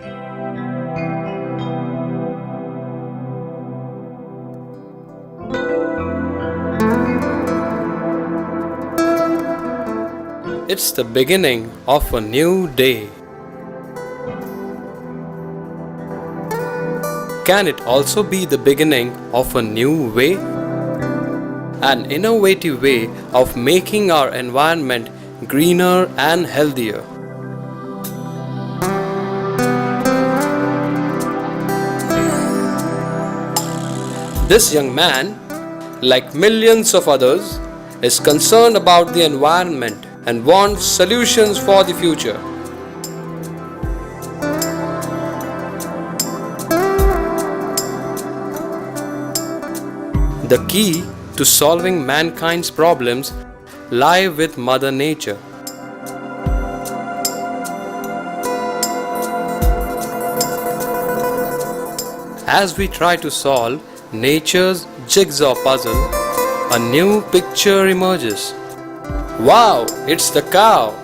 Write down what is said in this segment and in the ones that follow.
It's the beginning of a new day. Can it also be the beginning of a new way? An innovative way of making our environment greener and healthier. This young man, like millions of others, is concerned about the environment and wants solutions for the future. The key to solving mankind's problems lie with Mother Nature. As we try to solve nature's jigsaw puzzle, a new picture emerges. Wow, it's the cow!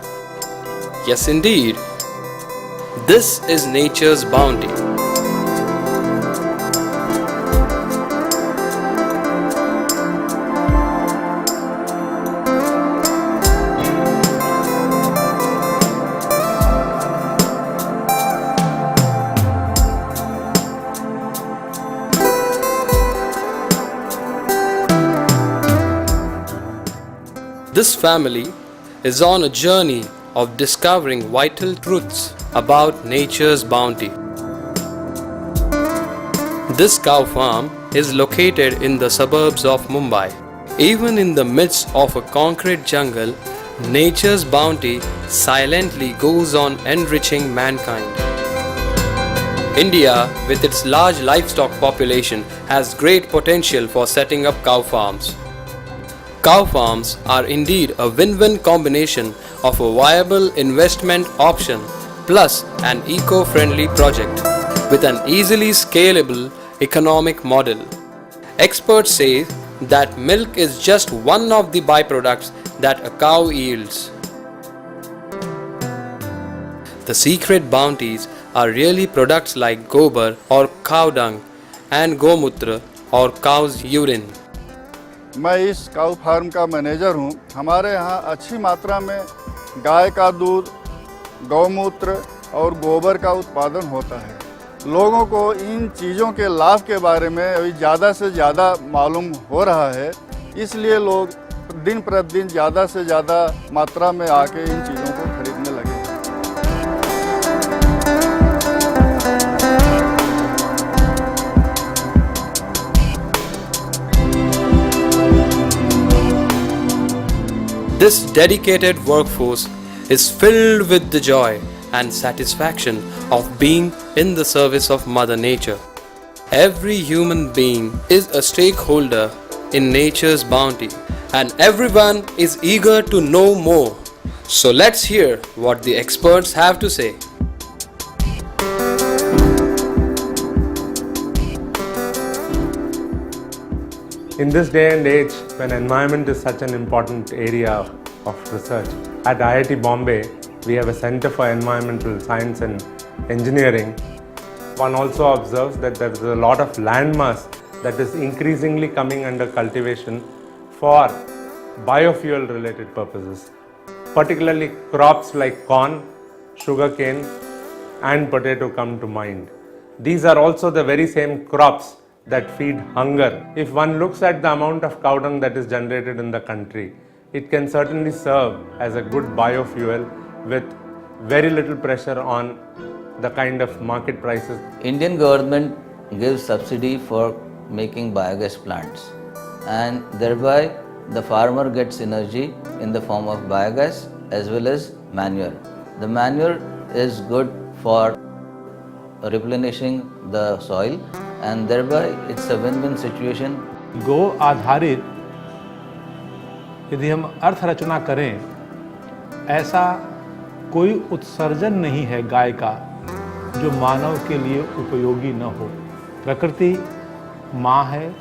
Yes, indeed. This is nature's bounty. This family is on a journey of discovering vital truths about nature's bounty. This cow farm is located in the suburbs of Mumbai. Even in the midst of a concrete jungle, nature's bounty silently goes on enriching mankind. India, with its large livestock population, has great potential for setting up cow farms. Cow farms are indeed a win-win combination of a viable investment option plus an eco-friendly project with an easily scalable economic model. Experts say that milk is just one of the byproducts that a cow yields. The secret bounties are really products like gobar or cow dung and gomutra or cow's urine. मैं इस काऊ farm का manager हूँ। हमारे यहाँ अच्छी मात्रा में गाय का दूध, गौमूत्र और गोबर का उत्पादन होता है। लोगों को इन चीज़ों के लाभ के बारे में अभी ज़्यादा से ज़्यादा मालूम हो रहा है, इसलिए लोग दिन प्रतिदिन ज़्यादा से ज़्यादा मात्रा में आके इन चीज़ों को खरीदने लगे। This dedicated workforce is filled with the joy and satisfaction of being in the service of Mother Nature. Every human being is a stakeholder in nature's bounty, and everyone is eager to know more. So let's hear what the experts have to say. In this day and age, when environment is such an important area of research, at IIT Bombay, we have a Center for Environmental Science and Engineering. One also observes that there is a lot of land mass that is increasingly coming under cultivation for biofuel related purposes, particularly crops like corn, sugarcane and potato come to mind. These are also the very same crops that feed hunger. If one looks at the amount of cow dung that is generated in the country, it can certainly serve as a good biofuel with very little pressure on the kind of market prices. Indian government gives subsidy for making biogas plants, and thereby the farmer gets energy in the form of biogas as well as manure. The manure is good for replenishing the soil, and thereby it's a win-win situation. गो आधारित यदि हम अर्थ रचना करें, ऐसा कोई उत्सर्जन नहीं है गाय का जो मानव के लिए उपयोगी न हो। प्रकृति माँ है,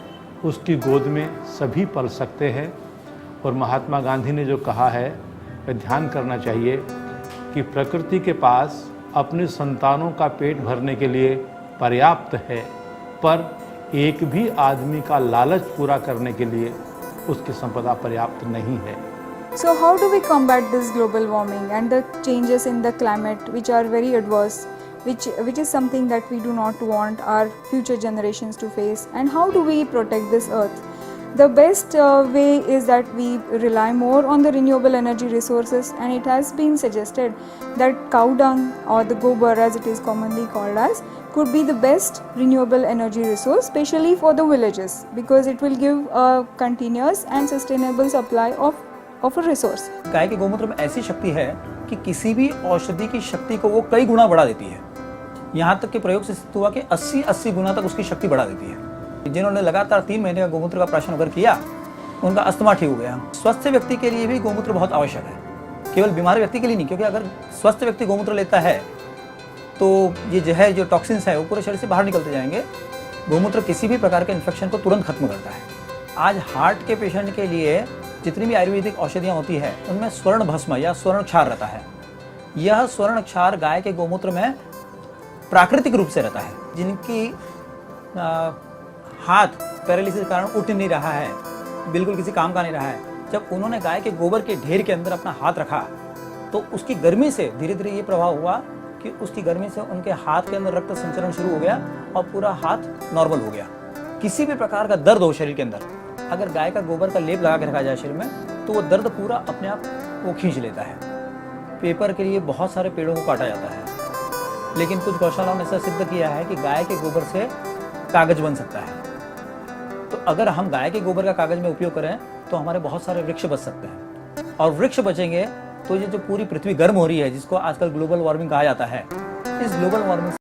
उसकी गोद में सभी पल सकते हैं, और महात्मा गांधी ने जो कहा है वह ध्यान करना चाहिए कि प्रकृति के पास अपनी संतानों का पेट भरने के लिए पर्याप्त है, पर एक भी आदमी का लालच पूरा करने के लिए उसकी संपदा पर्याप्त नहीं है। So how do we combat this global warming and the changes in the climate which are very adverse, which is something that we do not want our future generations to face, and how do we protect this earth? The best way is that we rely more on the renewable energy resources, and it has been suggested that cow dung or the gobar, as it is commonly called as, could be the best renewable energy resource, especially for the villages, because it will give a continuous and sustainable supply of a resource. गाय के गोमूत्र में ऐसी शक्ति है कि किसी भी औषधि की शक्ति को वो कई गुना बढ़ा देती है। यहाँ तक के प्रयोग से सिद्ध हुआ कि 80 गुना तक उसकी शक्ति बढ़ा देती है। जिन्होंने लगातार 3 महीने का गोमूत्र का प्राशन अगर किया, उनका अस्थमा ठीक हो गया। स्वस्थ व्यक्ति के लिए भी गोमूत्र बहुत आवश्यक है, केवल बीमार व्यक्ति के लिए नहीं, क्योंकि अगर स्वस्थ व्यक्ति गोमूत्र लेता है तो ये जहर, जो टॉक्सिन्स है, वो पूरे शरीर से बाहर निकलते जाएंगे। गोमूत्र किसी भी प्रकार के इन्फेक्शन को तुरंत खत्म करता है। आज हार्ट के पेशेंट के लिए जितनी भी आयुर्वेदिक औषधियाँ होती है, उनमें स्वर्ण भस्म या स्वर्ण क्षार रहता है। यह स्वर्ण क्षार गाय के गोमूत्र में प्राकृतिक रूप से रहता है। जिनकी हाथ पैरालिसिस के कारण उठ नहीं रहा है, बिल्कुल किसी काम का नहीं रहा है, जब उन्होंने गाय के गोबर के ढेर के अंदर अपना हाथ रखा तो उसकी गर्मी से धीरे धीरे ये प्रभाव हुआ कि उसकी गर्मी से उनके हाथ के अंदर रक्त संचरण शुरू हो गया और पूरा हाथ नॉर्मल हो गया। किसी भी प्रकार का दर्द हो शरीर के अंदर, अगर गाय का गोबर का लेप लगा के रखा जाए शरीर में, तो वो दर्द पूरा अपने आप वो खींच लेता है। पेपर के लिए बहुत सारे पेड़ों को काटा जाता है, लेकिन कुछ गौशालाओं ने ऐसा सिद्ध किया है कि गाय के गोबर से कागज बन सकता है। तो अगर हम गाय के गोबर का कागज में उपयोग करें तो हमारे बहुत सारे वृक्ष बच सकते हैं, और वृक्ष बचेंगे तो ये जो पूरी पृथ्वी गर्म हो रही है, जिसको आजकल ग्लोबल वार्मिंग कहा जाता है, इस ग्लोबल वार्मिंग